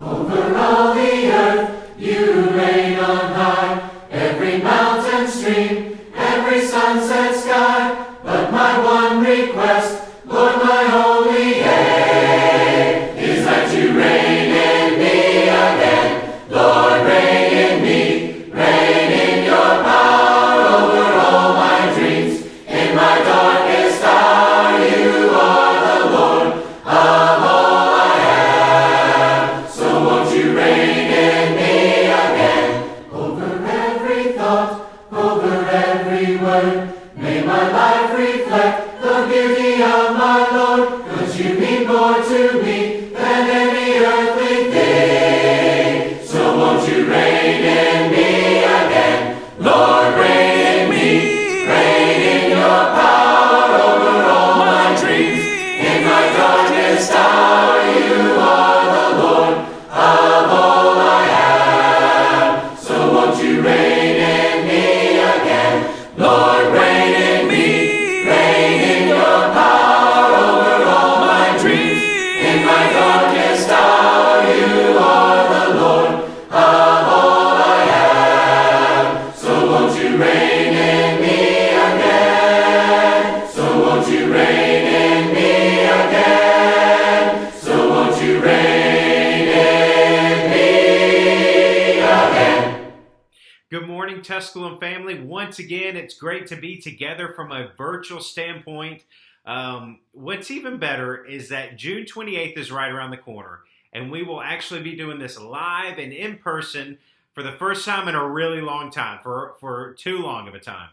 Over all the earth you reign on high, every mountain stream, every sunset sky. But my one request, Lord, my only aim, is that you reign in me again. Lord, reign in me, reign in your power over all my dreams. In my darkest hour you are the Lord of all I have. So won't you reign in me again? Over every thought, over every word, may my life reflect the beauty of my Lord. 'Cause you mean more to me than any earthly thing. So won't you reign in me again? Lord, reign in me, reign in your power over all my dreams. In my darkest hour you are the Lord of all I have. So won't you reign in me again? Lord, reign in me, reign in your power over all my dreams. In my darkest hour you are the Lord of all I have. So won't you reign in me again? So won't you reign in me again? So won't you reign in me again? Good morning, Tusculum family. Once again, it's great to be together from a virtual standpoint. What's even better is that June 28th is right around the corner, and we will actually be doing this live and in person for the first time in a really long time, for too long of a time.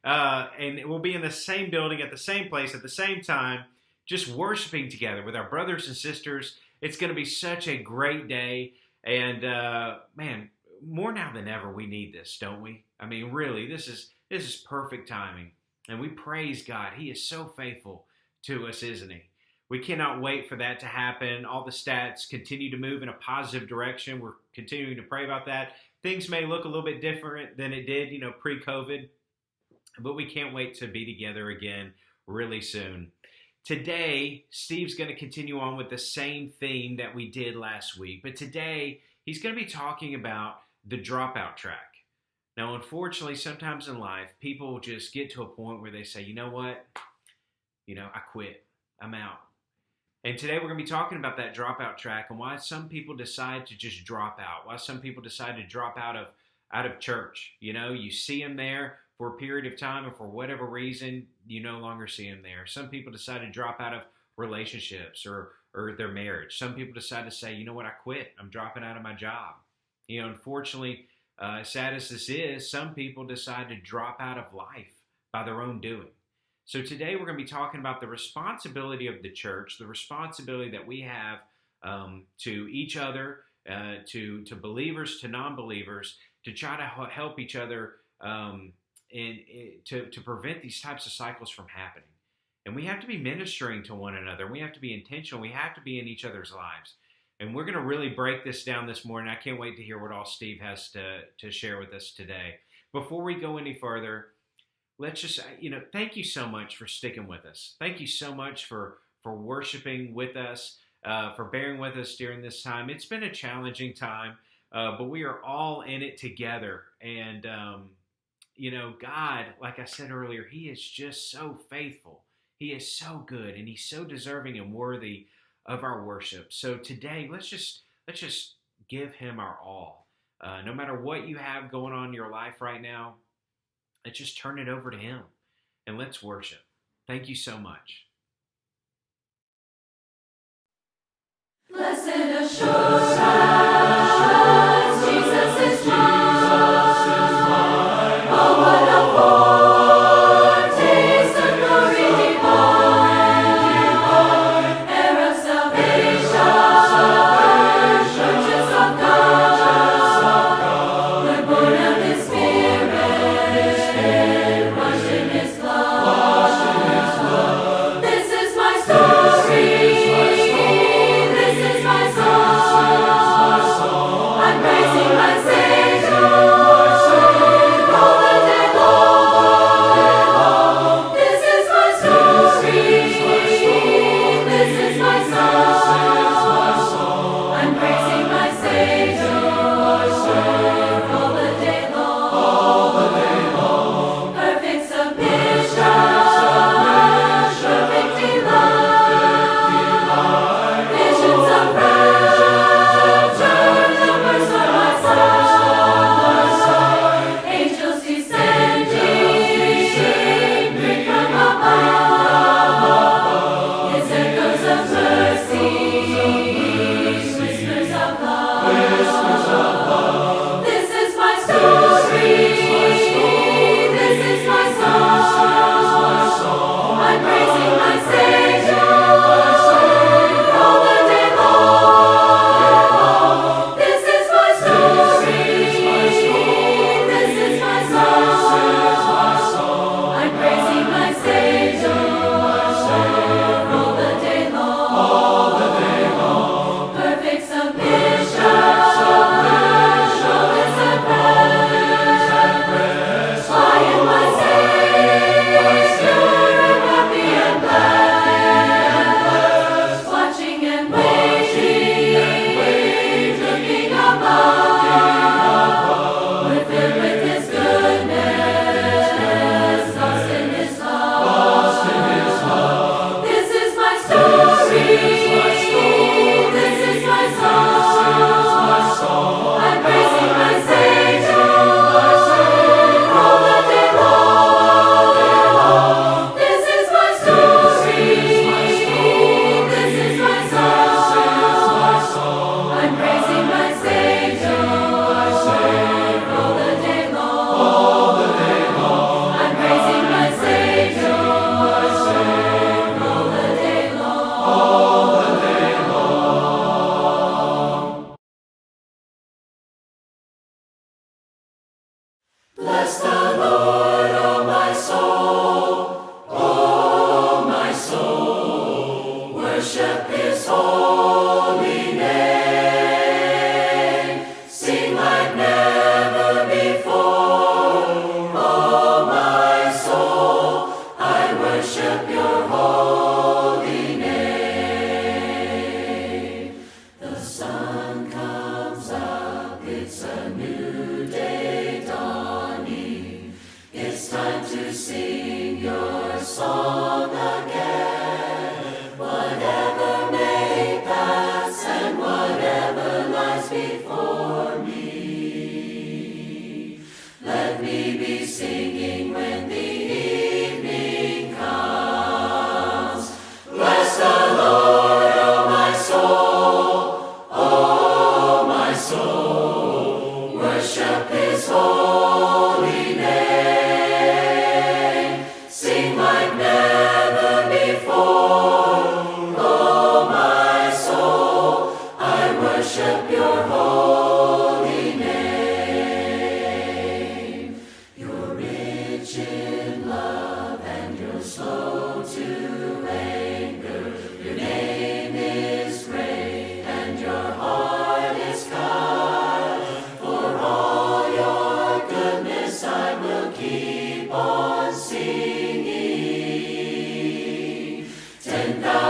And we'll be in the same building at the same place at the same time, just worshiping together with our brothers and sisters. It's going to be such a great day, and man, more now than ever, we need this, don't we? I mean, really, this is perfect timing. And we praise God. He is so faithful to us, isn't he? We cannot wait for that to happen. All the stats continue to move in a positive direction. We're continuing to pray about that. Things may look a little bit different than it did, pre-COVID, but we can't wait to be together again really soon. Today, Steve's going to continue on with the same theme that we did last week, but today he's going to be talking about the dropout track. Now, unfortunately, sometimes in life, people just get to a point where they say, you know what? I quit. I'm out. And today we're going to be talking about that dropout track and why some people decide to just drop out. Why some people decide to drop out of church. You see them there for a period of time, and for whatever reason, you no longer see them there. Some people decide to drop out of relationships or their marriage. Some people decide to say, you know what? I quit. I'm dropping out of my job. Unfortunately, as sad as this is, some people decide to drop out of life by their own doing. So today we're going to be talking about the responsibility of the church, the responsibility that we have to each other, to believers, to non-believers, to try to help each other and to prevent these types of cycles from happening. And we have to be ministering to one another. We have to be intentional. We have to be in each other's lives. And we're going to really break this down this morning. I can't wait to hear what all Steve has to share with us today. Before we go any further, let's just, thank you so much for sticking with us. Thank you so much for worshiping with us, for bearing with us during this time. It's been a challenging time, but we are all in it together. And, God, like I said earlier, he is just so faithful. He is so good, and he's so deserving and worthy of our worship. So today, let's just give him our all. No matter what you have going on in your life right now, let's just turn it over to him and let's worship. Thank you so much. Blessed assurance, Jesus is mine. Oh, what a foretaste of glory divine, heir of salvation, purchase of God, we're born of His Spirit, washed in His blood. This is my story. This is my song. I'm praising my Savior all the day long.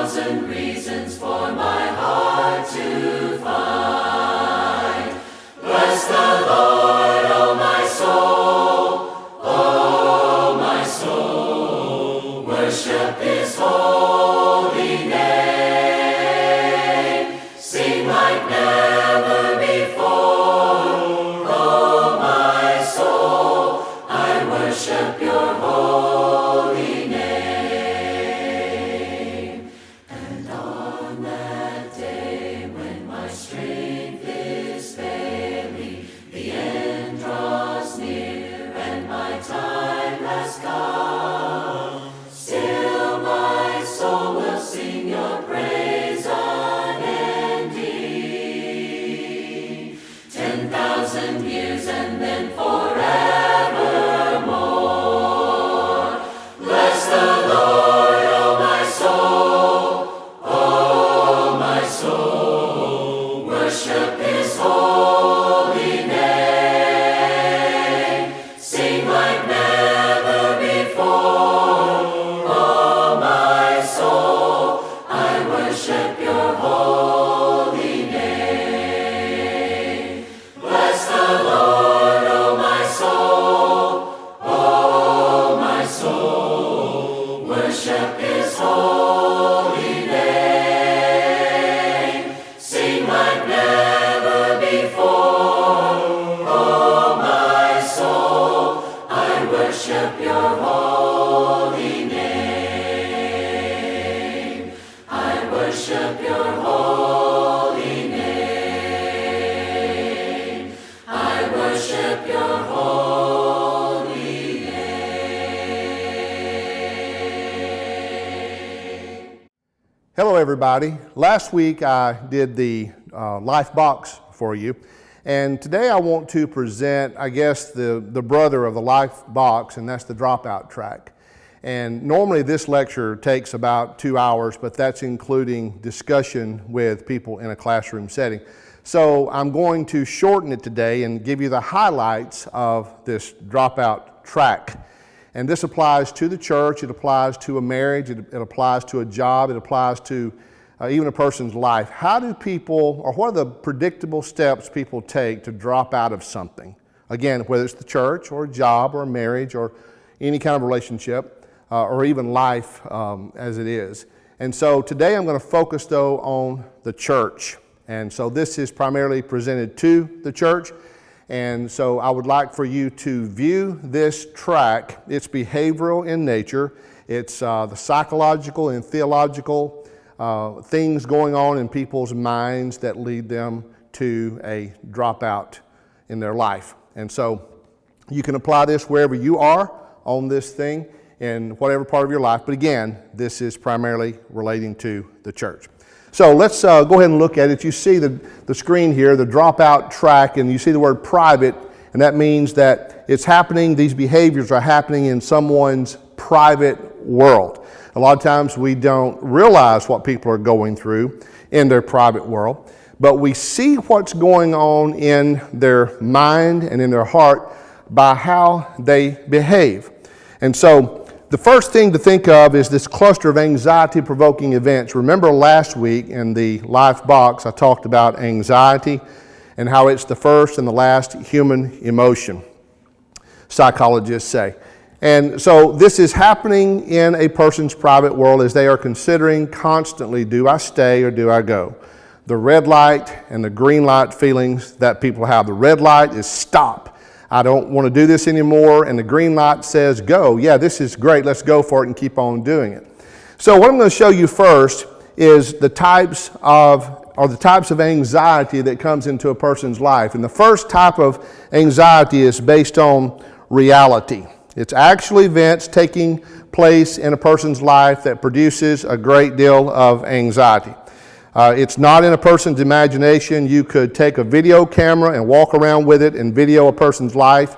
10,000 reasons for my heart to find. Bless the Lord, oh my soul, worship His holy name. Sing like never before, oh my soul, I worship your holy name. And on that day when my strength is failing, the end draws near and my time has come, still my soul will sing your praise unending. 10,000 years and then forevermore. Bless the Lord, oh my soul, worship His holy name. Sing like never before, oh my soul, I worship your holy name. Bless the Lord, oh my soul, worship His holy name. Sing like never before, oh my soul, I worship your holy name. I worship your holy name. I worship your holy name. Hello, everybody. Last week I did the life box for you, and today I want to present, I guess, the brother of the life box, and that's the dropout track. And normally this lecture takes about 2 hours, but that's including discussion with people in a classroom setting. So I'm going to shorten it today and give you the highlights of this dropout track. And this applies to the church, it applies to a marriage, it applies to a job, it applies to even a person's life. How do people, or what are the predictable steps people take to drop out of something? Again, whether it's the church or a job or a marriage or any kind of relationship or even life as it is. And so today I'm going to focus though on the church. And so this is primarily presented to the church. And so I would like for you to view this track. It's behavioral in nature. It's the psychological and theological things going on in people's minds that lead them to a dropout in their life. And so you can apply this wherever you are on this thing in whatever part of your life. But again, this is primarily relating to the church. So let's go ahead and look at it. You see the screen here, the dropout track, and you see the word private, and that means that it's happening, these behaviors are happening in someone's private world. A lot of times we don't realize what people are going through in their private world, but we see what's going on in their mind and in their heart by how they behave. And so the first thing to think of is this cluster of anxiety-provoking events. Remember last week in the life box, I talked about anxiety and how it's the first and the last human emotion, psychologists say. And so this is happening in a person's private world as they are considering constantly, do I stay or do I go? The red light and the green light feelings that people have. The red light is stop. I don't want to do this anymore. And the green light says go. Yeah, this is great. Let's go for it and keep on doing it. So what I'm going to show you first is the types of anxiety that comes into a person's life. And the first type of anxiety is based on reality. It's actual events taking place in a person's life that produces a great deal of anxiety. It's not in a person's imagination. You could take a video camera and walk around with it and video a person's life,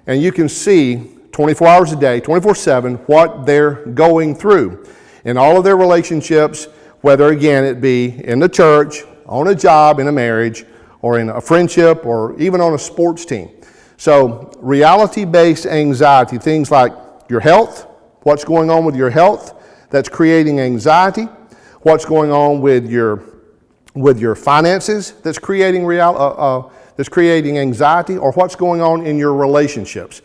and you can see 24 hours a day, 24/7, what they're going through in all of their relationships, whether, again, it be in the church, on a job, in a marriage, or in a friendship, or even on a sports team. So reality-based anxiety, things like your health, what's going on with your health that's creating anxiety, what's going on with your finances that's creating anxiety, or what's going on in your relationships.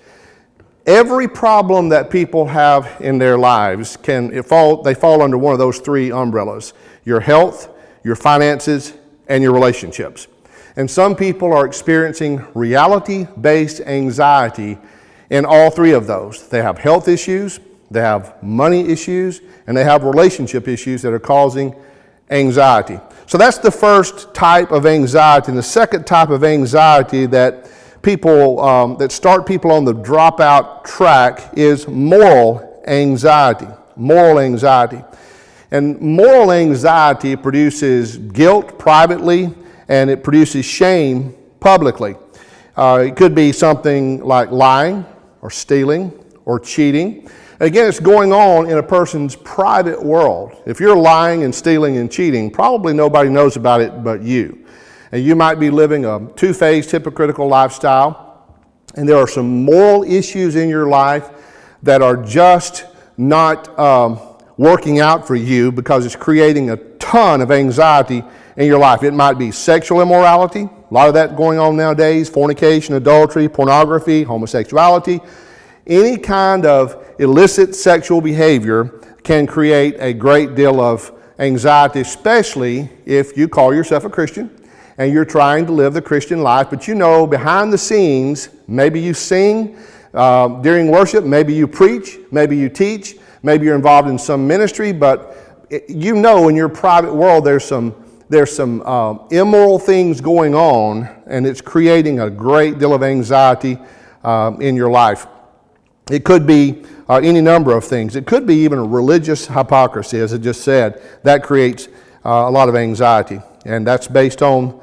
Every problem that people have in their lives they fall under one of those three umbrellas: your health, your finances, and your relationships. And some people are experiencing reality-based anxiety in all three of those. They have health issues, they have money issues, and they have relationship issues that are causing anxiety. So that's the first type of anxiety. And the second type of anxiety that start people on the dropout track is moral anxiety. Moral anxiety. And moral anxiety produces guilt privately, and it produces shame publicly. It could be something like lying or stealing or cheating. Again, it's going on in a person's private world. If you're lying and stealing and cheating, probably nobody knows about it but you. And you might be living a two-phased hypocritical lifestyle, and there are some moral issues in your life that are just not working out for you because it's creating a ton of anxiety in your life. It might be sexual immorality, a lot of that going on nowadays, fornication, adultery, pornography, homosexuality. Any kind of illicit sexual behavior can create a great deal of anxiety, especially if you call yourself a Christian and you're trying to live the Christian life, but you know behind the scenes, maybe you sing during worship, maybe you preach, maybe you teach, maybe you're involved in some ministry, but you know in your private world there's some immoral things going on, and it's creating a great deal of anxiety in your life. It could be any number of things. It could be even a religious hypocrisy, as I just said. That creates a lot of anxiety, and that's based on,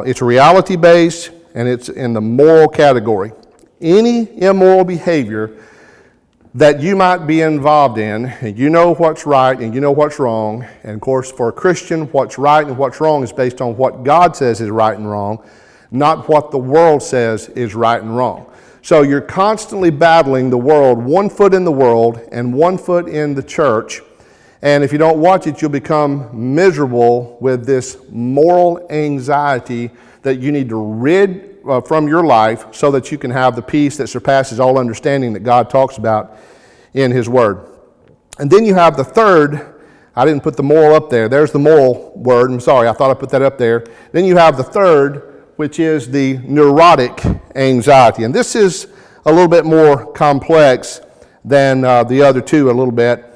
it's reality-based, and it's in the moral category. Any immoral behavior that you might be involved in, and you know what's right and you know what's wrong. And of course, for a Christian, what's right and what's wrong is based on what God says is right and wrong, not what the world says is right and wrong. So you're constantly battling the world, 1 foot in the world and 1 foot in the church. And if you don't watch it, you'll become miserable with this moral anxiety that you need to rid from your life so that you can have the peace that surpasses all understanding that God talks about in His Word. And then you have the third. I didn't put the moral up there. There's the moral word. I'm sorry, I thought I put that up there. Then you have the third, which is the neurotic anxiety. And this is a little bit more complex than the other two a little bit.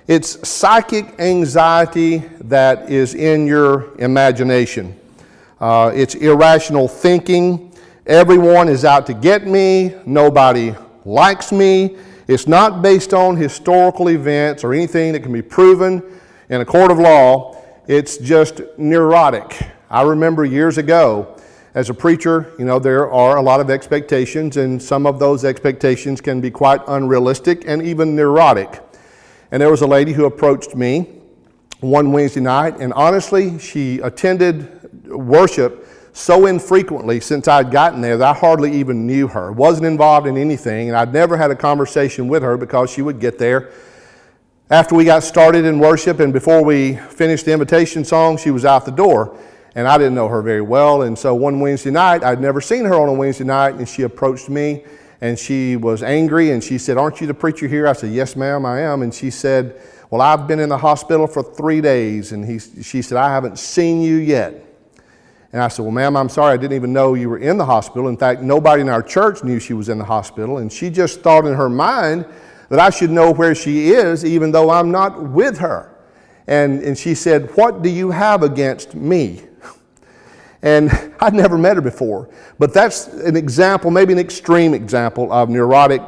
It's psychic anxiety that is in your imagination. It's irrational thinking. Everyone is out to get me. Nobody likes me. It's not based on historical events or anything that can be proven in a court of law. It's just neurotic. I remember years ago, as a preacher, there are a lot of expectations, and some of those expectations can be quite unrealistic and even neurotic. And there was a lady who approached me one Wednesday night, and honestly, she attended worship so infrequently since I'd gotten there that I hardly even knew her. Wasn't involved in anything, and I'd never had a conversation with her because she would get there after we got started in worship, and before we finished the invitation song, she was out the door. And I didn't know her very well, and so one Wednesday night, I'd never seen her on a Wednesday night, and she approached me, and she was angry, and she said, "Aren't you the preacher here?" I said, "Yes, ma'am, I am." And she said, "Well, I've been in the hospital for 3 days," and she said, "I haven't seen you yet." And I said, "Well, ma'am, I'm sorry, I didn't even know you were in the hospital. In fact, nobody in our church knew she was in the hospital." And she just thought in her mind that I should know where she is, even though I'm not with her. And she said, "What do you have against me?" And I'd never met her before. But that's an example, maybe an extreme example of neurotic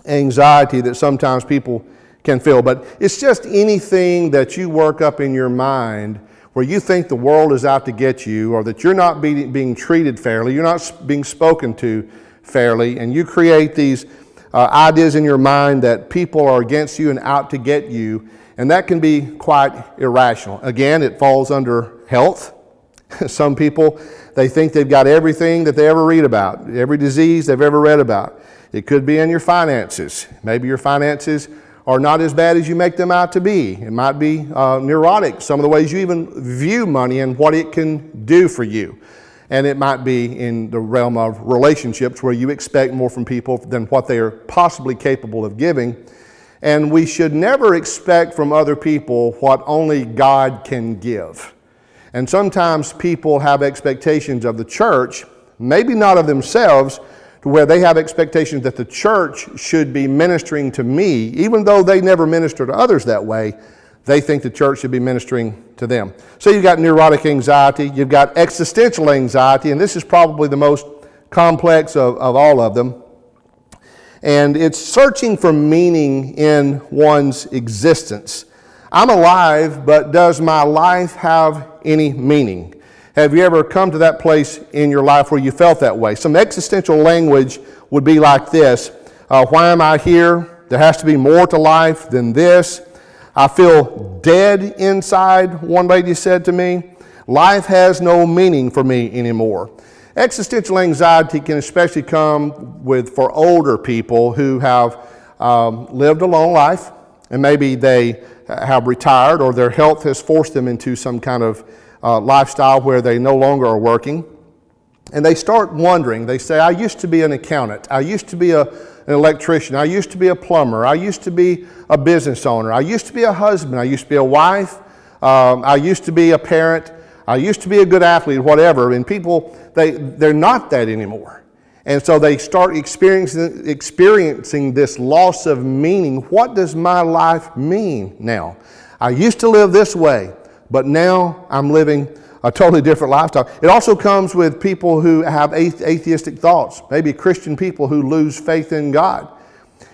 anxiety that sometimes people can feel. But it's just anything that you work up in your mind where you think the world is out to get you, or that you're not being treated fairly, you're not being spoken to fairly, and you create these ideas in your mind that people are against you and out to get you, and that can be quite irrational. Again, it falls under health. Some people, they think they've got everything that they ever read about, every disease they've ever read about. It could be in your finances. Maybe your finances are not as bad as you make them out to be. It might be neurotic, some of the ways you even view money and what it can do for you. And it might be in the realm of relationships where you expect more from people than what they are possibly capable of giving. And we should never expect from other people what only God can give. And sometimes people have expectations of the church, maybe not of themselves, to where they have expectations that the church should be ministering to me, even though they never minister to others that way. They think the church should be ministering to them. So you've got neurotic anxiety, you've got existential anxiety, and this is probably the most complex of all of them. And it's searching for meaning in one's existence. I'm alive, but does my life have any meaning? Have you ever come to that place in your life where you felt that way? Some existential language would be like this. Why am I here? There has to be more to life than this. I feel dead inside, one lady said to me. Life has no meaning for me anymore. Existential anxiety can especially come for older people who have lived a long life, and maybe they have retired or their health has forced them into some kind of lifestyle where they no longer are working. And they start wondering. They say, I used to be an accountant. I used to be an electrician. I used to be a plumber. I used to be a business owner. I used to be a husband. I used to be a wife. I used to be a parent. I used to be a good athlete, whatever. And people, they're not that anymore. And so they start experiencing this loss of meaning. What does my life mean now? I used to live this way, but now I'm living a totally different lifestyle. It also comes with people who have atheistic thoughts, maybe Christian people who lose faith in God.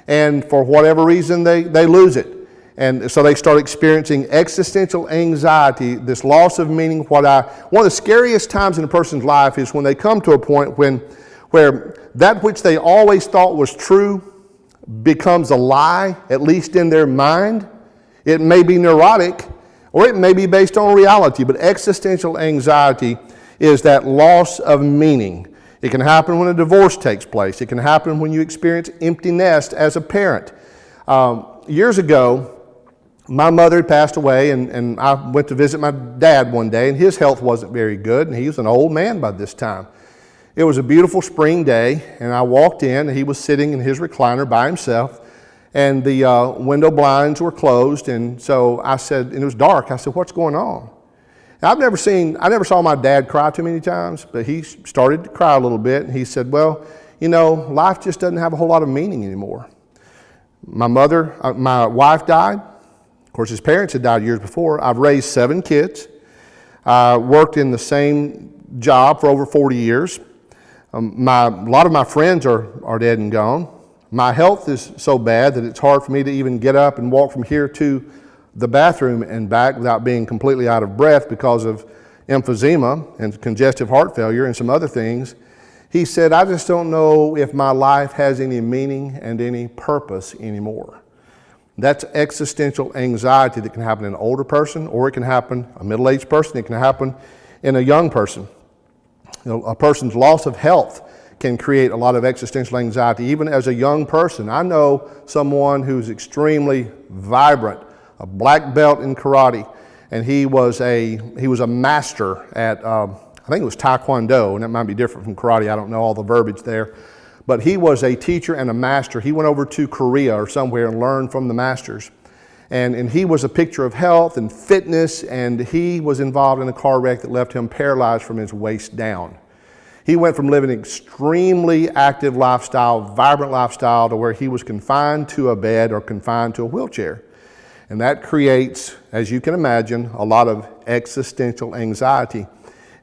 And for whatever reason, they lose it. And so they start experiencing existential anxiety, this loss of meaning. One of the scariest times in a person's life is when they come to a point where that which they always thought was true becomes a lie, at least in their mind. It may be neurotic, or it may be based on reality, but existential anxiety is that loss of meaning. It can happen when a divorce takes place. It can happen when you experience empty nest as a parent. Years ago, my mother had passed away, and I went to visit my dad one day, and his health wasn't very good, and he was an old man by this time. It was a beautiful spring day, and I walked in, and he was sitting in his recliner by himself, and the window blinds were closed, and so I said, and it was dark, I said, what's going on? I never saw my dad cry too many times, but he started to cry a little bit, and he said, well, life just doesn't have a whole lot of meaning anymore. My wife died. Of course, his parents had died years before. I've raised 7 kids. I worked in the same job for over 40 years. A lot of my friends are dead and gone. My health is so bad that it's hard for me to even get up and walk from here to the bathroom and back without being completely out of breath because of emphysema and congestive heart failure and some other things. He said, I just don't know if my life has any meaning and any purpose anymore. That's existential anxiety that can happen in an older person, or it can happen a middle-aged person. It can happen in a young person. A person's loss of health can create a lot of existential anxiety, even as a young person. I know someone who's extremely vibrant, a black belt in karate, and he was a master at I think it was Taekwondo, and that might be different from karate. I don't know all the verbiage there. But he was a teacher and a master. He went over to Korea or somewhere and learned from the masters. And he was a picture of health and fitness, and he was involved in a car wreck that left him paralyzed from his waist down. He went from living an extremely active lifestyle, vibrant lifestyle, to where he was confined to a bed or confined to a wheelchair. And that creates, as you can imagine, a lot of existential anxiety.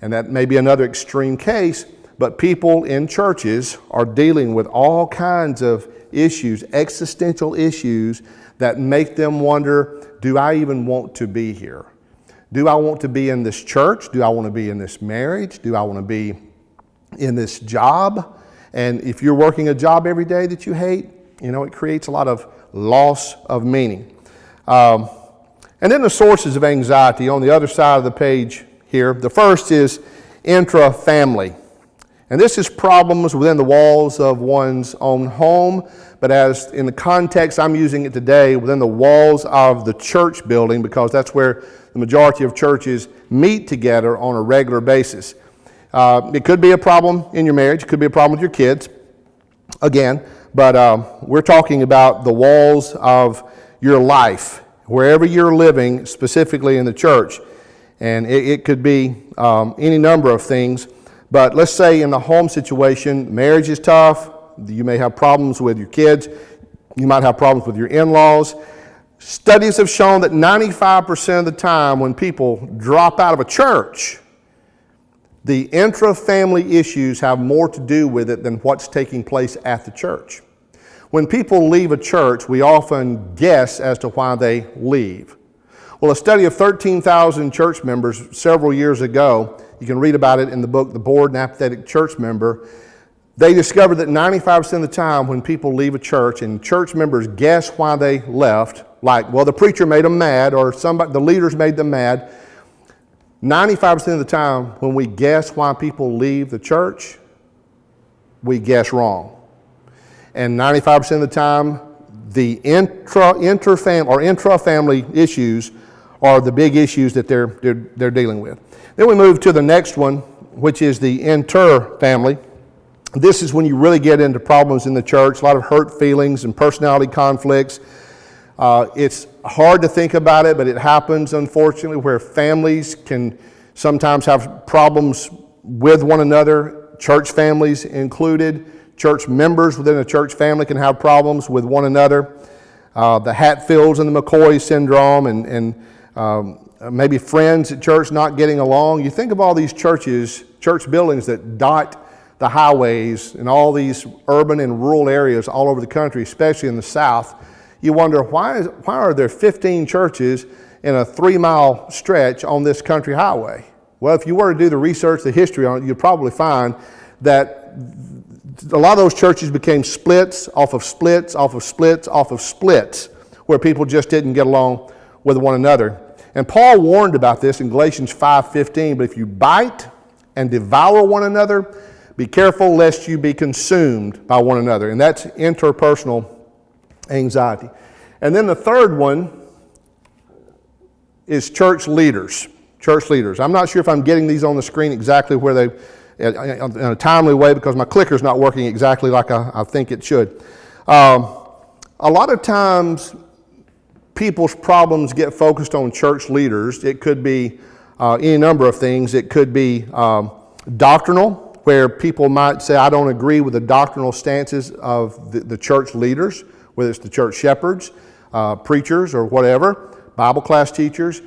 And that may be another extreme case, but people in churches are dealing with all kinds of issues, existential issues, that make them wonder, do I even want to be here? Do I want to be in this church? Do I want to be in this marriage? Do I want to be in this job? And if you're working a job every day that you hate, it creates a lot of loss of meaning. And then the sources of anxiety on the other side of the page here. The first is intra-family. And this is problems within the walls of one's own home, but as in the context I'm using it today, within the walls of the church building, because that's where the majority of churches meet together on a regular basis. It could be a problem in your marriage, it could be a problem with your kids, again, but we're talking about the walls of your life, wherever you're living, specifically in the church. And it could be any number of things. But let's say in the home situation, marriage is tough. You may have problems with your kids. You might have problems with your in-laws. Studies have shown that 95% of the time when people drop out of a church, the intra-family issues have more to do with it than what's taking place at the church. When people leave a church, we often guess as to why they leave. Well, a study of 13,000 church members several years ago, you can read about it in the book, The Bored and Apathetic Church Member. They discovered that 95% of the time when people leave a church and church members guess why they left, like, well, the preacher made them mad or the leaders made them mad, 95% of the time when we guess why people leave the church, we guess wrong. And 95% of the time, the intra-family issues are the big issues that they're dealing with. Then we move to the next one, which is the inter-family. This is when you really get into problems in the church, a lot of hurt feelings and personality conflicts. It's hard to think about it, but it happens, unfortunately, where families can sometimes have problems with one another, church families included. Church members within a church family can have problems with one another. The Hatfields and the McCoy syndrome and maybe friends at church not getting along. You think of all these churches, church buildings that dot the highways in all these urban and rural areas all over the country, especially in the South. You wonder, why are there 15 churches in a 3-mile stretch on this country highway? Well, if you were to do the research, the history on it, you'd probably find that a lot of those churches became splits off of splits off of splits off of splits, where people just didn't get along with one another. And Paul warned about this in Galatians 5:15, but if you bite and devour one another, be careful lest you be consumed by one another. And that's interpersonal anxiety. And then the third one is church leaders. Church leaders. I'm not sure if I'm getting these on the screen exactly where they, in a timely way, because my clicker's not working exactly like I think it should. A lot of times people's problems get focused on church leaders. It could be any number of things. It could be doctrinal, where people might say, I don't agree with the doctrinal stances of the church leaders, whether it's the church shepherds, preachers, or whatever, Bible class teachers.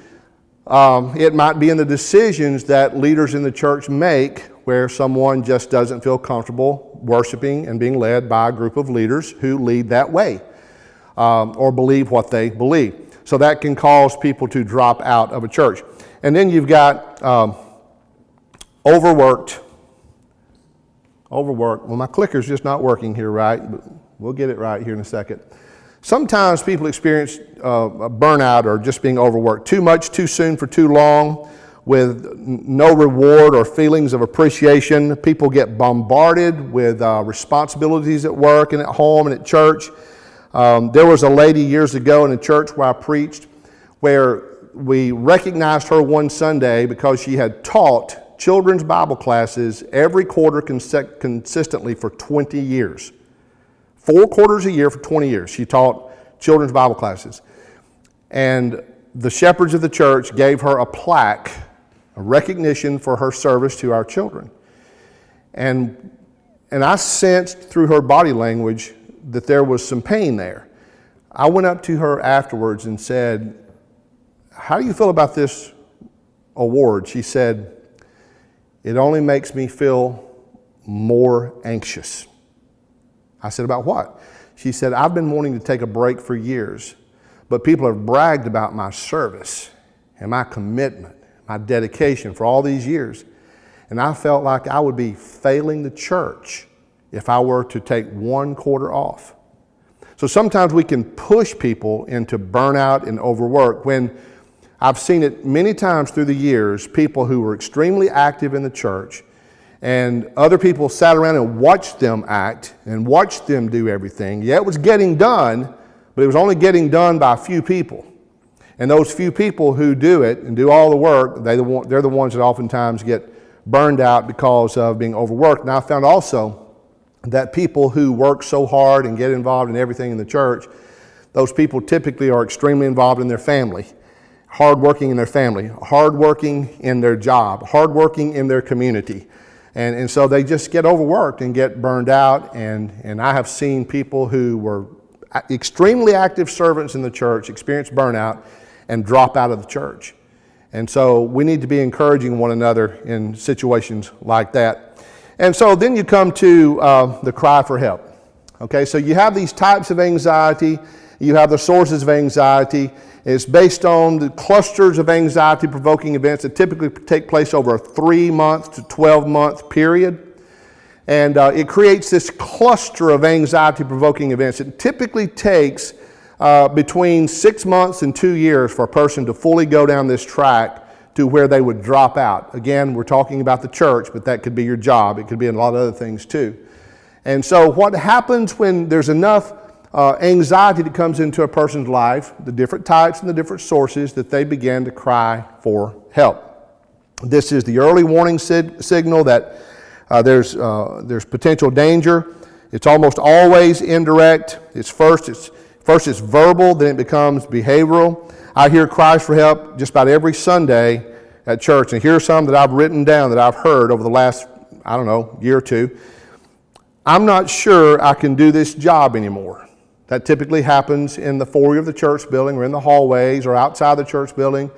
It might be in the decisions that leaders in the church make, where someone just doesn't feel comfortable worshiping and being led by a group of leaders who lead that way, or believe what they believe. So that can cause people to drop out of a church. And then you've got overworked. Well, my clicker's just not working here right, but we'll get it right here in a second. Sometimes people experience a burnout or just being overworked. Too much, too soon for too long, with no reward or feelings of appreciation. People get bombarded with responsibilities at work and at home and at church. There was a lady years ago in a church where I preached, where we recognized her one Sunday because she had taught children's Bible classes every quarter consistently for 20 years. 4 quarters a year for 20 years. She taught children's Bible classes. And the shepherds of the church gave her a plaque, a recognition for her service to our children. And I sensed through her body language that there was some pain there. I went up to her afterwards and said, how do you feel about this award? She said, it only makes me feel more anxious. I said, about what? She said, I've been wanting to take a break for years, but people have bragged about my service and my commitment, my dedication for all these years. And I felt like I would be failing the church if I were to take 1 quarter off. So sometimes we can push people into burnout and overwork, when I've seen it many times through the years, people who were extremely active in the church, And other people sat around and watched them act and watched them do everything. Yeah, it was getting done, but it was only getting done by a few people. And those few people who do it and do all the work, they're the ones that oftentimes get burned out because of being overworked. And I found also that people who work so hard and get involved in everything in the church, those people typically are extremely involved in their family, hardworking in their family, hardworking in their job, hardworking in their community. And so they just get overworked and get burned out. And I have seen people who were extremely active servants in the church experience burnout and drop out of the church. And so we need to be encouraging one another in situations like that. And so then you come to the cry for help. Okay, so you have these types of anxiety. You have the sources of anxiety. It's based on the clusters of anxiety-provoking events that typically take place over a 3-month to 12-month period. And it creates this cluster of anxiety-provoking events. It typically takes between 6 months and 2 years for a person to fully go down this track to where they would drop out. Again, we're talking about the church, but that could be your job. It could be a lot of other things too. And so what happens when there's enough anxiety that comes into a person's life, the different types and the different sources, that they begin to cry for help. This is the early warning signal that there's potential danger. It's almost always indirect. First it's verbal, then it becomes behavioral. I hear cries for help just about every Sunday at church, and here are some that I've written down that I've heard over the last, year or two. I'm not sure I can do this job anymore. That typically happens in the foyer of the church building or in the hallways or outside the church building.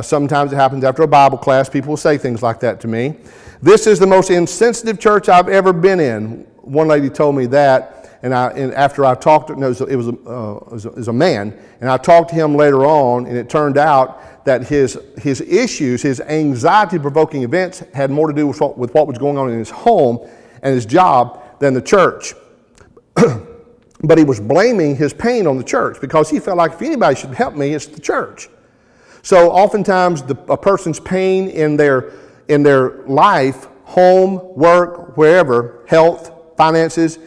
Sometimes it happens after a Bible class. People will say things like that to me. This is the most insensitive church I've ever been in. One lady told me that, and after I talked to it was a man, and I talked to him later on, and it turned out that his issues, his anxiety-provoking events, had more to do with what was going on in his home and his job than the church. But he was blaming his pain on the church because he felt like if anybody should help me, it's the church. So oftentimes a person's pain in their life, home, work, wherever, health, finances,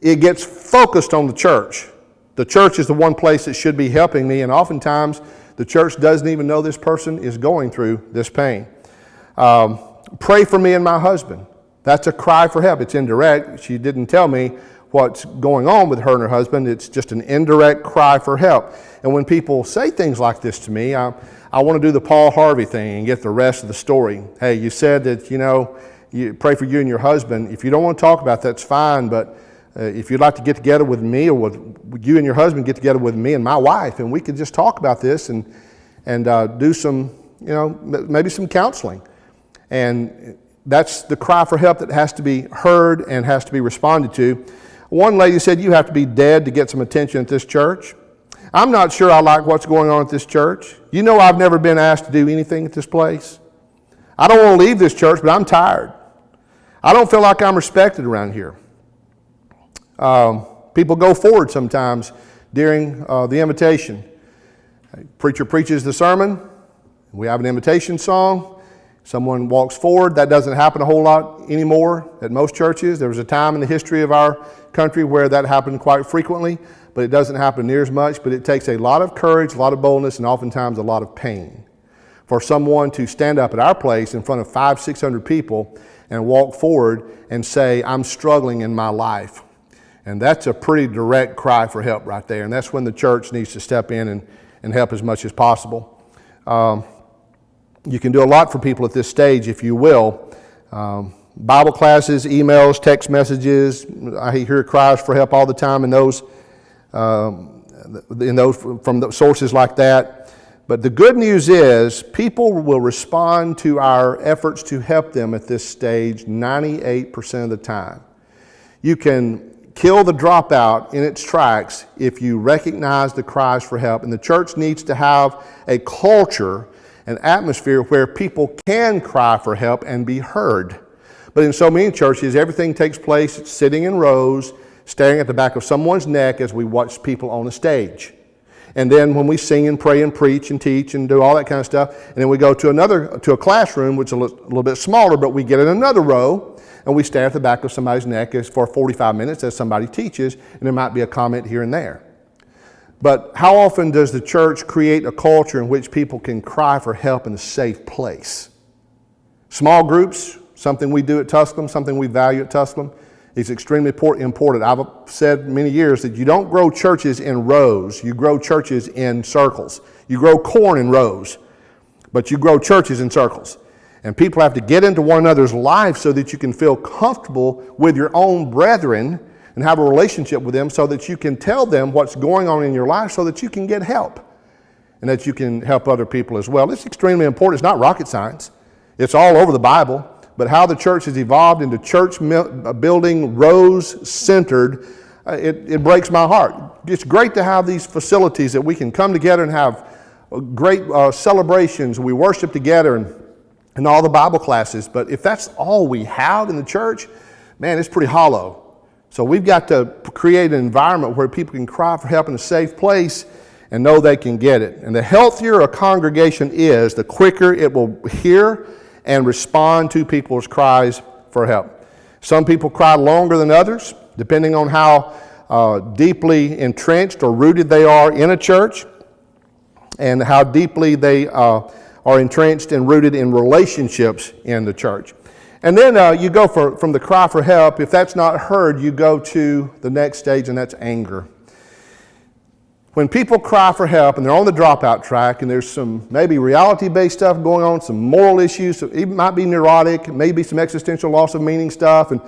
it gets focused on the church. The church is the one place that should be helping me, and oftentimes the church doesn't even know this person is going through this pain. Pray for me and my husband. That's a cry for help. It's indirect. She didn't tell me what's going on with her and her husband. It's just an indirect cry for help. And when people say things like this to me, I want to do the Paul Harvey thing and get the rest of the story. Hey, you said that, you pray for you and your husband. If you don't want to talk about that, that's fine, but if you'd like to get together with me, or would you and your husband get together with me and my wife, and we could just talk about this and do some, maybe some counseling. And that's the cry for help that has to be heard and has to be responded to. One lady said, you have to be dead to get some attention at this church. I'm not sure I like what's going on at this church. I've never been asked to do anything at this place. I don't want to leave this church, but I'm tired. I don't feel like I'm respected around here. People go forward sometimes during the invitation. Preacher preaches the sermon. We have an invitation song. Someone walks forward. That doesn't happen a whole lot anymore at most churches. There was a time in the history of our country where that happened quite frequently, but it doesn't happen near as much. But it takes a lot of courage, a lot of boldness, and oftentimes a lot of pain for someone to stand up at our place in front of 500-600 people and walk forward and say, I'm struggling in my life. And that's a pretty direct cry for help right there. And that's when the church needs to step in and help as much as possible. You can do a lot for people at this stage, if you will. Bible classes, emails, text messages. I hear cries for help all the time in those from the sources like that. But the good news is people will respond to our efforts to help them at this stage 98% of the time. You can kill the dropout in its tracks if you recognize the cries for help. And the church needs to have a culture, an atmosphere where people can cry for help and be heard. But in so many churches, everything takes place sitting in rows, staring at the back of someone's neck as we watch people on a stage. And then when we sing and pray and preach and teach and do all that kind of stuff, and then we go to a classroom, which is a little bit smaller, but we get in another row, and we stand at the back of somebody's neck for 45 minutes as somebody teaches, and there might be a comment here and there. But how often does the church create a culture in which people can cry for help in a safe place? Small groups, something we do at Tusculum, something we value at Tusculum, is extremely important. I've said many years that you don't grow churches in rows, you grow churches in circles. You grow corn in rows, but you grow churches in circles. And people have to get into one another's lives so that you can feel comfortable with your own brethren and have a relationship with them so that you can tell them what's going on in your life so that you can get help and that you can help other people as well. It's extremely important. It's not rocket science. It's all over the Bible. But how the church has evolved into church building, rows-centered, it breaks my heart. It's great to have these facilities that we can come together and have great celebrations. We worship together and all the Bible classes. But if that's all we have in the church, man, it's pretty hollow. So we've got to create an environment where people can cry for help in a safe place and know they can get it. And the healthier a congregation is, the quicker it will hear and respond to people's cries for help. Some people cry longer than others, depending on how deeply entrenched or rooted they are in a church and how deeply they are entrenched and rooted in relationships in the church. And then you go from the cry for help. If that's not heard, you go to the next stage, and that's anger. When people cry for help and they're on the dropout track and there's some maybe reality-based stuff going on, some moral issues, it might be neurotic, maybe some existential loss of meaning stuff, and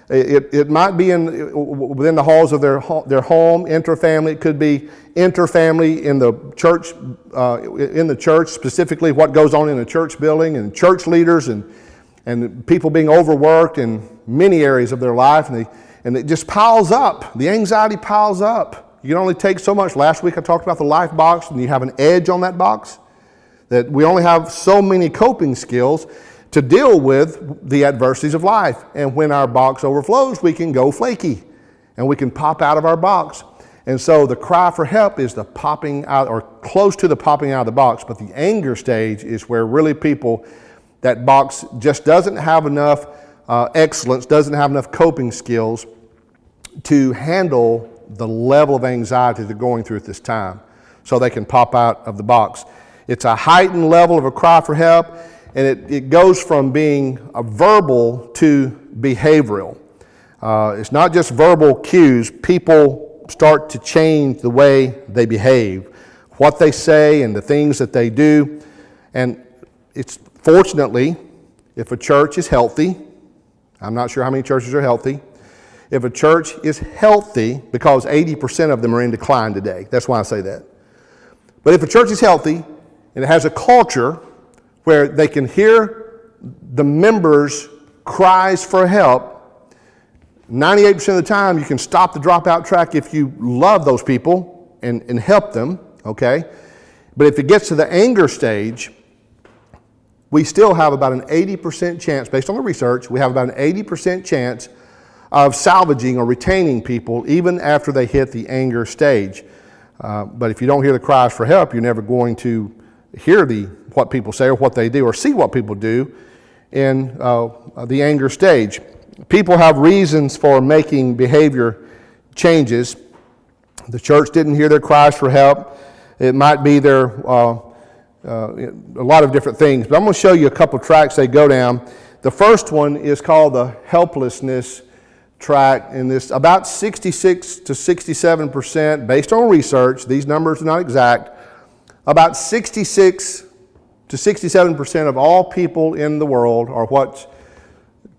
it might be within the halls of their home, interfamily. It could be interfamily in the church, specifically what goes on in a church building and church leaders and people being overworked in many areas of their life, and it just piles up. The anxiety piles up. You can only take so much. Last week I talked about the life box, and you have an edge on that box, that we only have so many coping skills to deal with the adversities of life. And when our box overflows, we can go flaky, and we can pop out of our box. And so the cry for help is the popping out, or close to the popping out of the box. But the anger stage is where really people, that box just doesn't have enough excellence, doesn't have enough coping skills to handle the level of anxiety they're going through at this time, so they can pop out of the box. It's a heightened level of a cry for help, and it goes from being a verbal to behavioral. It's not just verbal cues. People start to change the way they behave, what they say and the things that they do. And it's fortunately, if a church is healthy, I'm not sure how many churches are healthy, if a church is healthy, because 80% of them are in decline today. That's why I say that. But if a church is healthy and it has a culture where they can hear the members' cries for help, 98% of the time you can stop the dropout track if you love those people and help them, okay? But if it gets to the anger stage, we still have about an 80% chance, based on the research, we have about an 80% chance of salvaging or retaining people even after they hit the anger stage. But if you don't hear the cries for help, you're never going to hear what people say or what they do or see what people do in the anger stage. People have reasons for making behavior changes. The church didn't hear their cries for help. It might be a lot of different things. But I'm going to show you a couple of tracks they go down. The first one is called the helplessness track, and this about 66 to 67%, based on research, these numbers are not exact, about 66 to 67% of all people in the world are what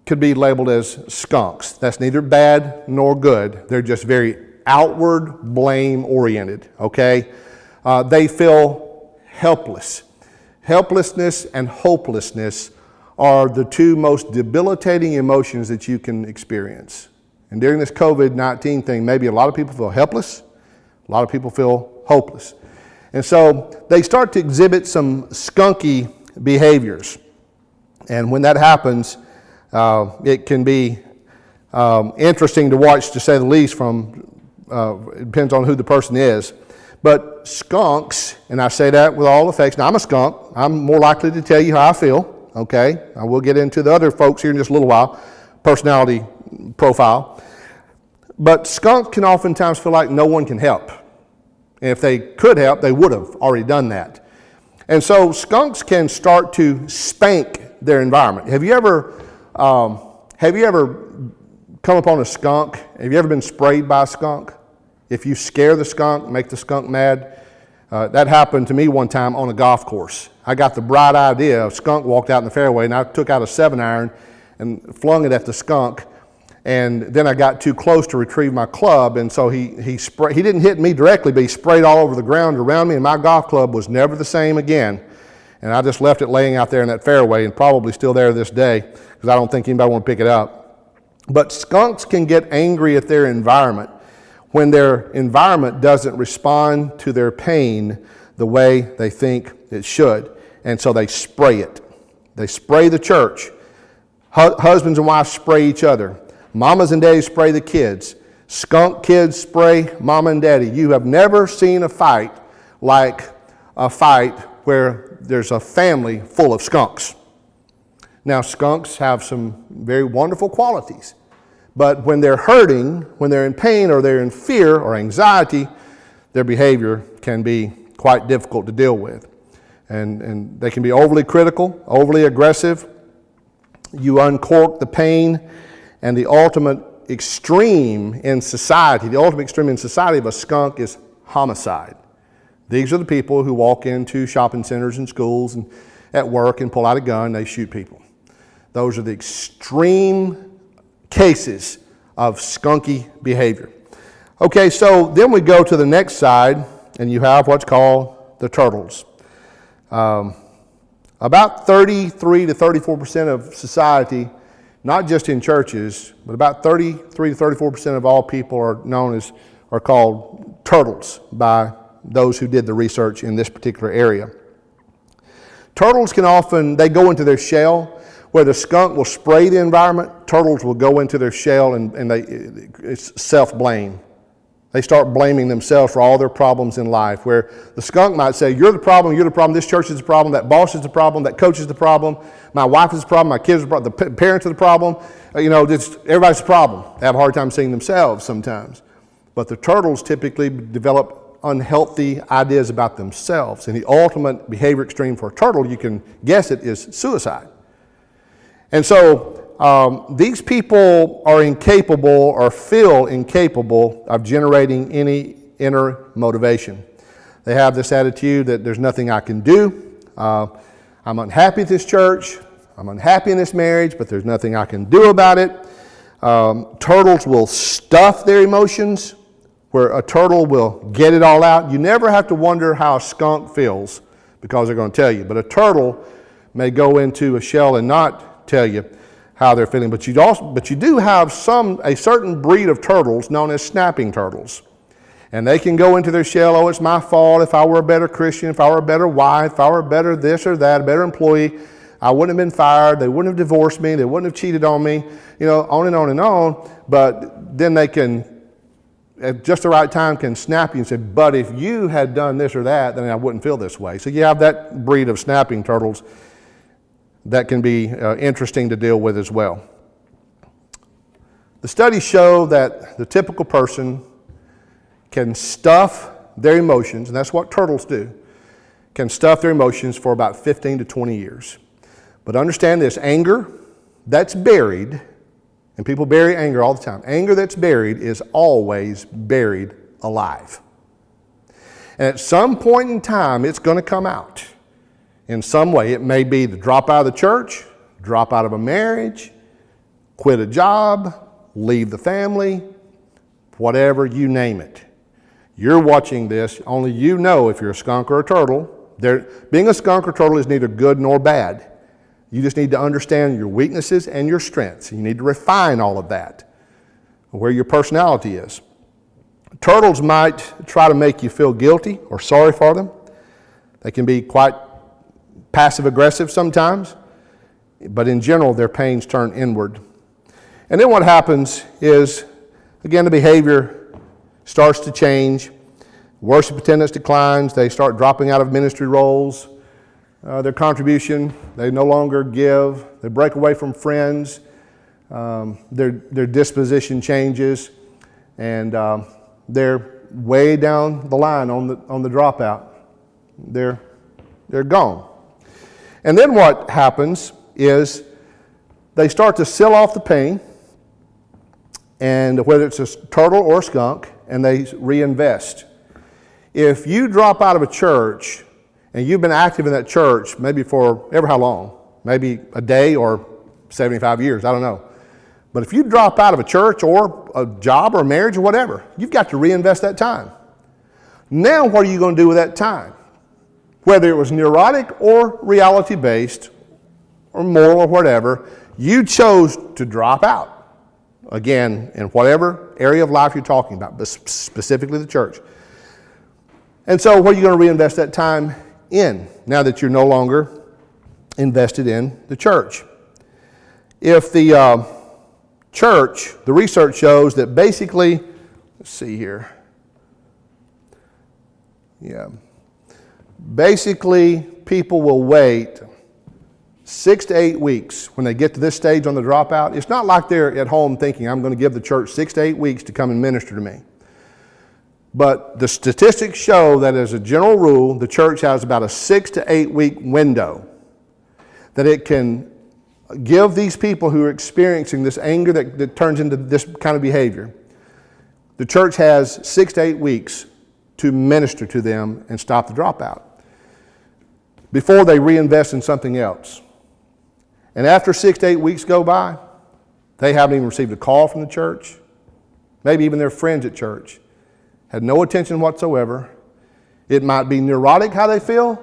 could be labeled as skunks. That's neither bad nor good. They're just very outward blame oriented, okay? They feel helpless. Helplessness and hopelessness are the two most debilitating emotions that you can experience. And during this COVID-19 thing, maybe a lot of people feel helpless, a lot of people feel hopeless. And so they start to exhibit some skunky behaviors. And when that happens, it can be interesting to watch, to say the least, it depends on who the person is. But But skunks, and I say that with all affection, I'm a skunk. I'm more likely to tell you how I feel, okay? I will get into the other folks here in just a little while, personality profile. But skunks can oftentimes feel like no one can help. And if they could help, they would have already done that. And so skunks can start to spank their environment. Have you ever come upon a skunk? Have you ever been sprayed by a skunk? If you scare the skunk, make the skunk mad. That happened to me one time on a golf course. I got the bright idea. A skunk walked out in the fairway, and I took out a 7-iron and flung it at the skunk. And then I got too close to retrieve my club, and so he didn't hit me directly, but he sprayed all over the ground around me, and my golf club was never the same again. And I just left it laying out there in that fairway, and probably still there this day, because I don't think anybody want to pick it up. But skunks can get angry at their environment when their environment doesn't respond to their pain the way they think it should. And so they spray it. They spray the church. Husbands and wives spray each other. Mamas and daddies spray the kids. Skunk kids spray mama and daddy. You have never seen a fight like a fight where there's a family full of skunks. Now, skunks have some very wonderful qualities. But when they're hurting, when they're in pain or they're in fear or anxiety, their behavior can be quite difficult to deal with. And they can be overly critical, overly aggressive. You uncork the pain, and the ultimate extreme in society of a skunk is homicide. These are the people who walk into shopping centers and schools and at work and pull out a gun, they shoot people. Those are the extreme cases of skunky behavior. Okay, so then we go to the next side, and you have what's called the turtles. About 33 to 34% of society, not just in churches, but about 33 to 34% of all people are called turtles by those who did the research in this particular area. Turtles can often, they go into their shell. Where the skunk will spray the environment, turtles will go into their shell and it's self-blame. They start blaming themselves for all their problems in life. Where the skunk might say, you're the problem, this church is the problem, that boss is the problem, that coach is the problem, my wife is the problem, my kids are the problem, the parents are the problem. Everybody's the problem. They have a hard time seeing themselves sometimes. But the turtles typically develop unhealthy ideas about themselves. And the ultimate behavior extreme for a turtle, you can guess it, is suicide. And so these people are incapable or feel incapable of generating any inner motivation. They have this attitude that there's nothing I can do. I'm unhappy at this church. I'm unhappy in this marriage, but there's nothing I can do about it. Turtles will stuff their emotions, where a turtle will get it all out. You never have to wonder how a skunk feels because they're going to tell you. But a turtle may go into a shell and not tell you how they're feeling, but you do have a certain breed of turtles known as snapping turtles, and they can go into their shell. Oh, it's my fault. If I were a better Christian, if I were a better wife, if I were a better this or that, a better employee, I wouldn't have been fired. They wouldn't have divorced me. They wouldn't have cheated on me. On and on and on. But then they can, at just the right time, can snap you and say, "But if you had done this or that, then I wouldn't feel this way." So you have that breed of snapping turtles. That can be interesting to deal with as well. The studies show that the typical person can stuff their emotions, and that's what turtles do, can stuff their emotions for about 15 to 20 years. But understand this, anger that's buried, and people bury anger all the time, anger that's buried is always buried alive. And at some point in time, it's going to come out. In some way, it may be to drop out of the church, drop out of a marriage, quit a job, leave the family, whatever, you name it. You're watching this, only you know if you're a skunk or a turtle. Being a skunk or turtle is neither good nor bad. You just need to understand your weaknesses and your strengths. You need to refine all of that, where your personality is. Turtles might try to make you feel guilty or sorry for them. They can be quite passive-aggressive sometimes, but in general, their pains turn inward. And then what happens is, again, the behavior starts to change. Worship attendance declines. They start dropping out of ministry roles. Their contribution, they no longer give. They break away from friends. Their disposition changes, and they're way down the line on the dropout. They're gone. And then what happens is they start to seal off the pain, and whether it's a turtle or a skunk, and they reinvest. If you drop out of a church and you've been active in that church maybe for ever how long, maybe a day or 75 years, I don't know. But if you drop out of a church or a job or a marriage or whatever, you've got to reinvest that time. Now what are you going to do with that time? Whether it was neurotic or reality-based or moral or whatever, you chose to drop out. Again, in whatever area of life you're talking about, but specifically the church. And so what are you going to reinvest that time in now that you're no longer invested in the church? If the church, the research shows that basically, let's see here. Yeah. Basically, people will wait 6 to 8 weeks when they get to this stage on the dropout. It's not like they're at home thinking, I'm going to give the church 6 to 8 weeks to come and minister to me. But the statistics show that as a general rule, the church has about a 6 to 8 week window that it can give these people who are experiencing this anger that turns into this kind of behavior. The church has 6 to 8 weeks to minister to them and stop the dropout before they reinvest in something else. And after 6 to 8 weeks go by, they haven't even received a call from the church. Maybe even their friends at church had no attention whatsoever. It might be neurotic how they feel,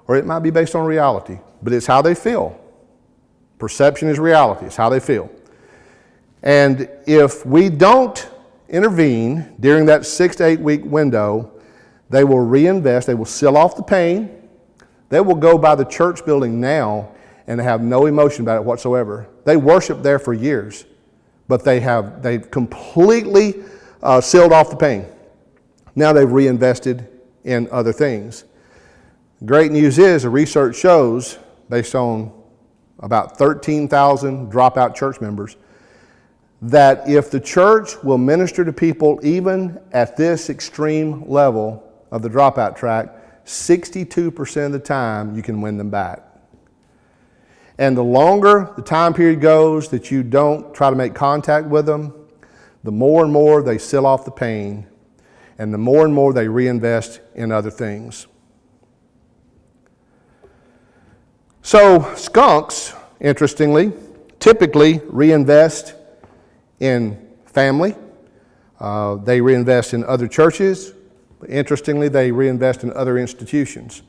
or it might be based on reality, but it's how they feel. Perception is reality. It's how they feel. And if we don't intervene during that 6 to 8 week window, they will reinvest. They will seal off the pain. They will go by the church building now and have no emotion about it whatsoever. They worship there for years, but they've completely sealed off the pain. Now they've reinvested in other things. Great news is the research shows, based on about 13,000 dropout church members, that if the church will minister to people even at this extreme level of the dropout track, 62% of the time you can win them back. And the longer the time period goes that you don't try to make contact with them, the more and more they seal off the pain, and the more and more they reinvest in other things. So skunks, interestingly, typically reinvest in family. They reinvest in other churches. Interestingly, they reinvest in other institutions.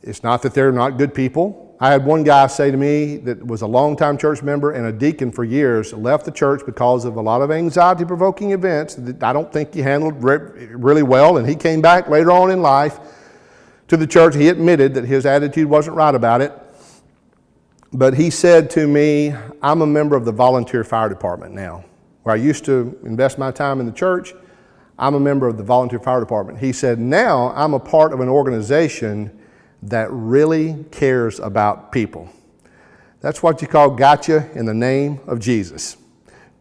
It's not that they're not good people. I had one guy say to me that was a longtime church member and a deacon for years, left the church because of a lot of anxiety-provoking events that I don't think he handled really well, and he came back later on in life to the church. He admitted that his attitude wasn't right about it, but he said to me, I'm a member of the volunteer fire department now. Where I used to invest my time in the church, I'm a member of the volunteer fire department. He said, now I'm a part of an organization that really cares about people. That's what you call gotcha in the name of Jesus.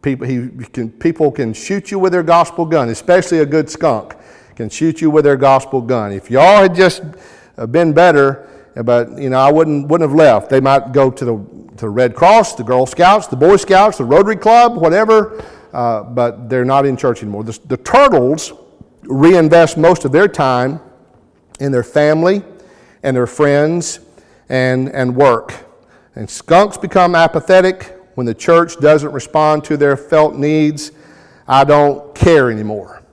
People can shoot you with their gospel gun, especially a good skunk can shoot you with their gospel gun. If y'all had just been better, but I wouldn't have left. They might go to the Red Cross, the Girl Scouts, the Boy Scouts, the Rotary Club, whatever, but they're not in church anymore. The turtles reinvest most of their time in their family and their friends and work. And skunks become apathetic when the church doesn't respond to their felt needs. I don't care anymore.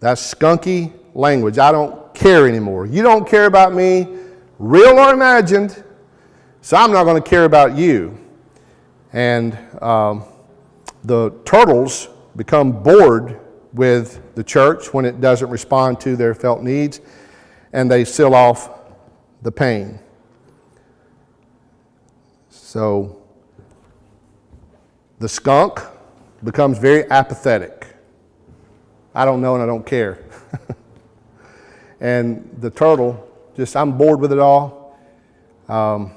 That's skunky language. I don't care anymore. You don't care about me, real or imagined, so I'm not going to care about you. And the turtles become bored with the church when it doesn't respond to their felt needs, and they seal off the pain. So the skunk becomes very apathetic. I don't know and I don't care. And the turtle, I'm bored with it all. I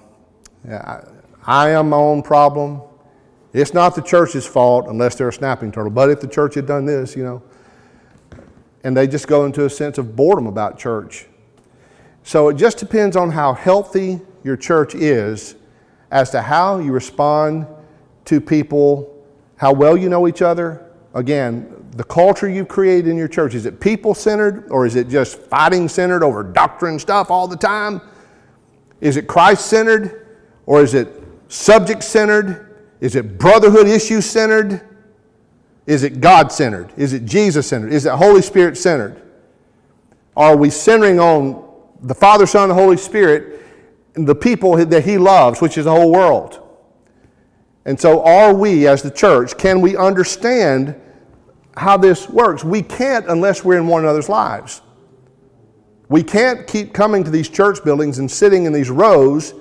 am my own problem. It's not the church's fault unless they're a snapping turtle. But if the church had done this, and they just go into a sense of boredom about church. So it just depends on how healthy your church is as to how you respond to people, how well you know each other. Again, the culture you've created in your church, is it people-centered or is it just fighting-centered over doctrine stuff all the time? Is it Christ-centered or is it subject-centered? Is it brotherhood issue-centered? Is it God-centered? Is it Jesus-centered? Is it Holy Spirit-centered? Are we centering on the Father, Son, and Holy Spirit and the people that He loves, which is the whole world? And so are we, as the church, can we understand how this works? We can't unless we're in one another's lives. We can't keep coming to these church buildings and sitting in these rows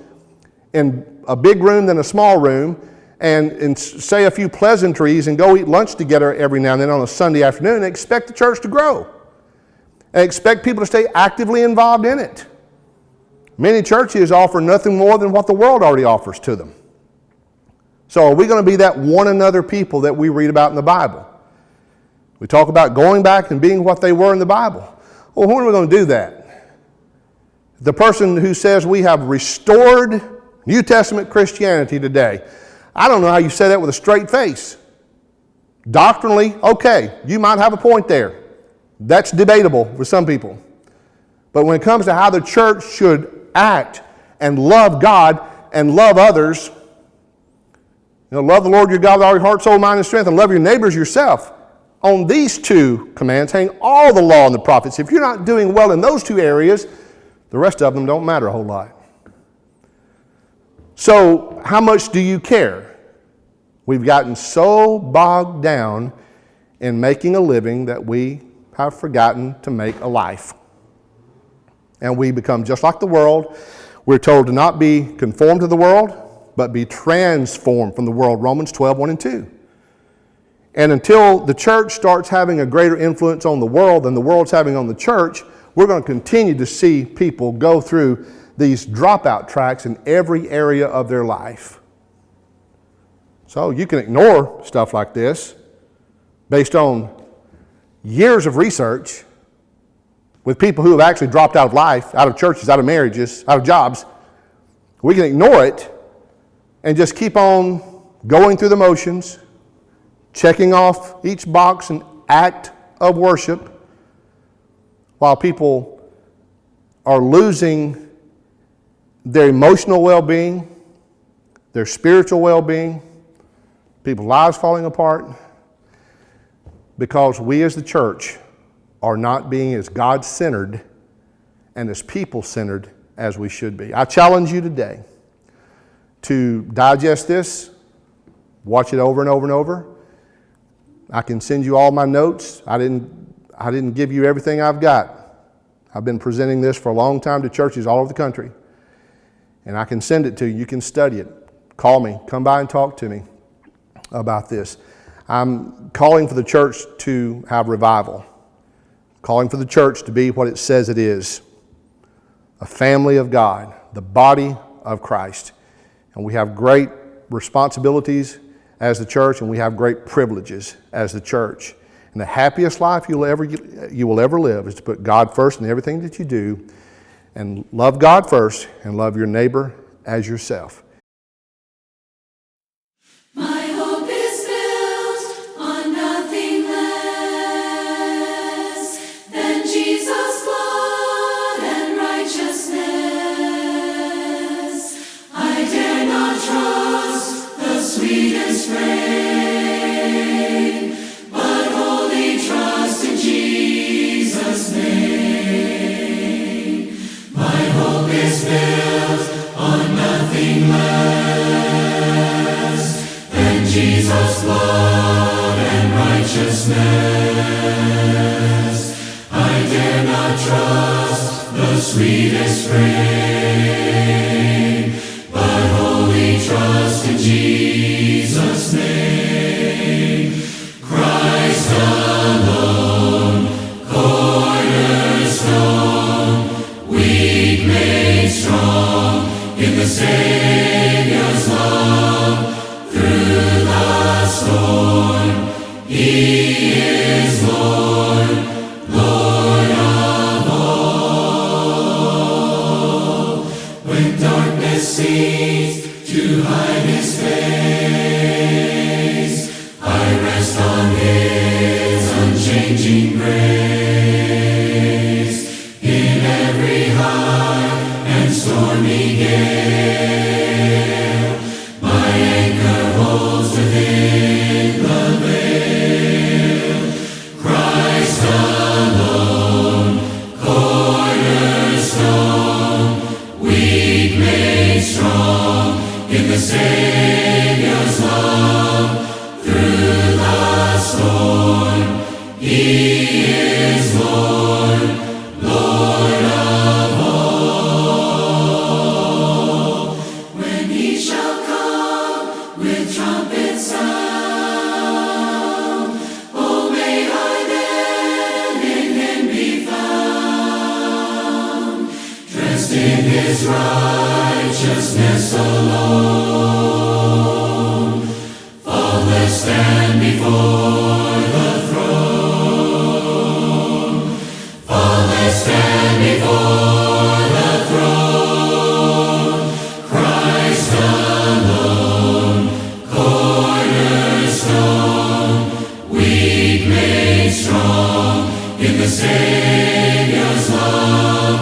in a big room than a small room and say a few pleasantries and go eat lunch together every now and then on a Sunday afternoon and expect the church to grow and expect people to stay actively involved in it. Many churches offer nothing more than what the world already offers to them. So are we going to be that one another people that we read about in the Bible? We talk about going back and being what they were in the Bible. Well, when are we going to do that? The person who says we have restored New Testament Christianity today, I don't know how you say that with a straight face. Doctrinally, okay, you might have a point there. That's debatable for some people. But when it comes to how the church should act and love God and love others, love the Lord your God with all your heart, soul, mind, and strength, and love your neighbors yourself. On these two commands hang all the law and the prophets. If you're not doing well in those two areas, the rest of them don't matter a whole lot. So, how much do you care? We've gotten so bogged down in making a living that we have forgotten to make a life. And we become just like the world. We're told to not be conformed to the world, but be transformed from the world. Romans 12, 1 and 2. And until the church starts having a greater influence on the world than the world's having on the church, we're going to continue to see people go through these dropout tracks in every area of their life. So you can ignore stuff like this based on years of research with people who have actually dropped out of life, out of churches, out of marriages, out of jobs. We can ignore it and just keep on going through the motions, checking off each box and act of worship while people are losing their emotional well-being, their spiritual well-being, people's lives falling apart because we as the church are not being as God-centered and as people-centered as we should be. I challenge you today to digest this, watch it over and over and over. I can send you all my notes. I didn't give you everything I've got. I've been presenting this for a long time to churches all over the country. And I can send it to you. You can study it. Call me. Come by and talk to me about this. I'm calling for the church to have revival. Calling for the church to be what it says it is. A family of God. The body of Christ. And we have great responsibilities as the church, and we have great privileges as the church. And the happiest life you will ever live is to put God first in everything that you do, and love God first, and love your neighbor as yourself. My hope is built on nothing less than Jesus' blood and righteousness. I dare not trust the sweetest frame, but wholly trust in Jesus' name. My hope is built on nothing less the Savior's love through the storm. He is Lord, Lord of all. When darkness seems to hide His face, I rest on His unchanging grace. In every high and stormy gale, my anchor holds within the veil. Christ alone, cornerstone, weak made strong in the Savior's love through the storm. He is Lord, Lord of all. When He shall come with trumpet sound, oh, may I then in Him be found, dressed in His righteousness alone, faultless stand before the throne, faultless stand before the throne. Christ alone, cornerstone, weak made strong in the Savior's love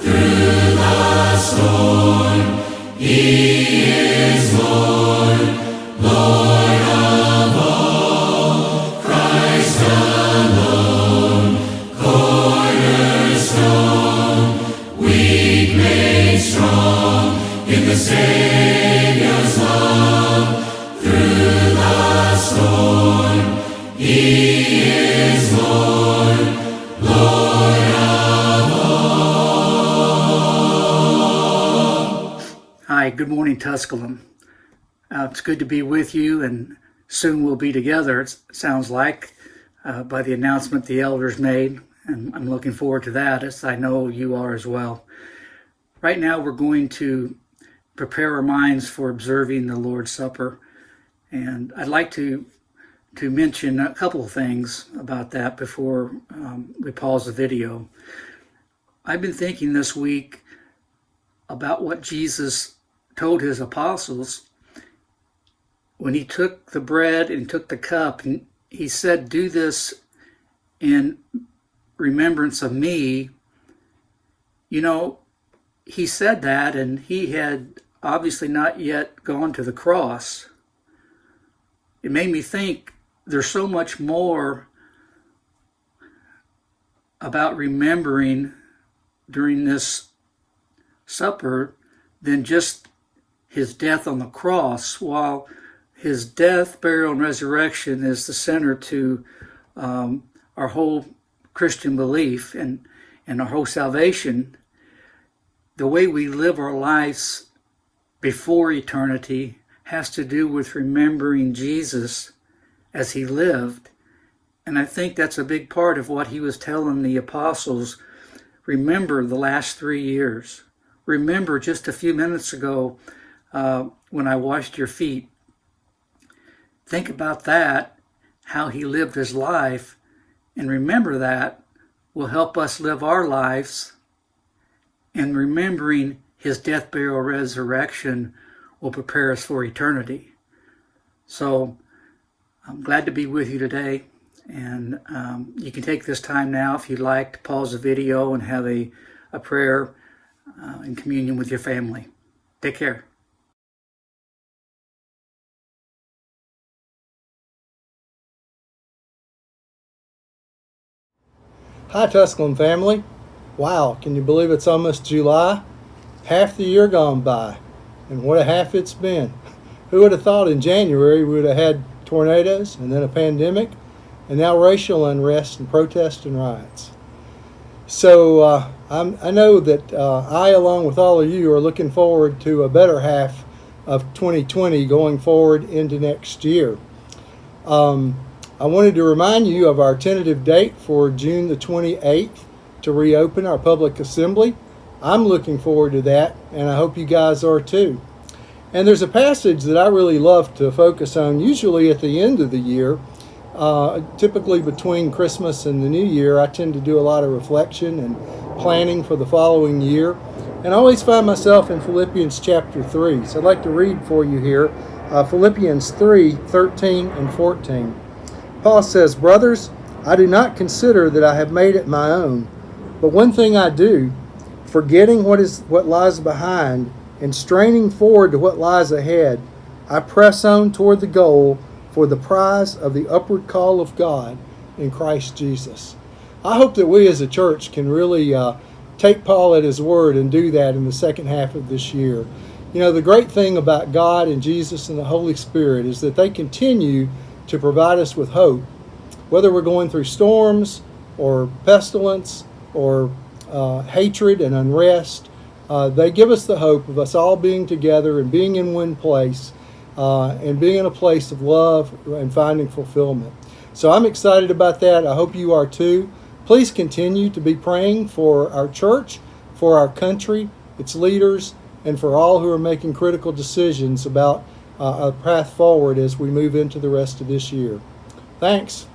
through the storm. He is Lord, Lord of all. Christ alone, cornerstone, weak made strong in the Savior's love through the storm. He is Lord, Lord of all. Hi, good morning, Tusculum. It's good to be with you, and soon we'll be together, it sounds like, by the announcement the elders made, and I'm looking forward to that, as I know you are as well. Right now, we're going to prepare our minds for observing the Lord's Supper, and I'd like to mention a couple of things about that before we pause the video. I've been thinking this week about what Jesus told His apostles when He took the bread and took the cup, and He said, "Do this in remembrance of me." You know, He said that, and He had obviously not yet gone to the cross. It made me think there's so much more about remembering during this supper than just His death on the cross. While His death, burial, and resurrection is the center to our whole Christian belief and our whole salvation, the way we live our lives before eternity has to do with remembering Jesus as He lived. And I think that's a big part of what He was telling the apostles. Remember the last 3 years. Remember just a few minutes ago when I washed your feet. Think about that, how He lived His life, and remember that will help us live our lives. And remembering His death, burial, resurrection will prepare us for eternity. So I'm glad to be with you today. And you can take this time now, if you'd like, to pause the video and have a prayer in communion with your family. Take care. Hi, Tusculum family. Wow, can you believe it's almost July? Half the year gone by, and what a half it's been. Who would have thought in January we would have had tornadoes and then a pandemic, and now racial unrest and protests and riots. So I know that I, along with all of you, are looking forward to a better half of 2020 going forward into next year. I wanted to remind you of our tentative date for June the 28th to reopen our public assembly. I'm looking forward to that, and I hope you guys are too. And there's a passage that I really love to focus on, usually at the end of the year. Typically between Christmas and the New Year, I tend to do a lot of reflection and planning for the following year. And I always find myself in Philippians chapter 3. So I'd like to read for you here Philippians 3:13 and 14. Paul says, "Brothers, I do not consider that I have made it my own, but one thing I do, forgetting what lies behind and straining forward to what lies ahead, I press on toward the goal for the prize of the upward call of God in Christ Jesus." I hope that we as a church can really take Paul at his word and do that in the second half of this year. You know, the great thing about God and Jesus and the Holy Spirit is that they continue to provide us with hope. Whether we're going through storms or pestilence or hatred and unrest, they give us the hope of us all being together and being in one place and being in a place of love and finding fulfillment. So I'm excited about that. I hope you are too. Please continue to be praying for our church, for our country, its leaders, and for all who are making critical decisions about a path forward as we move into the rest of this year. Thanks.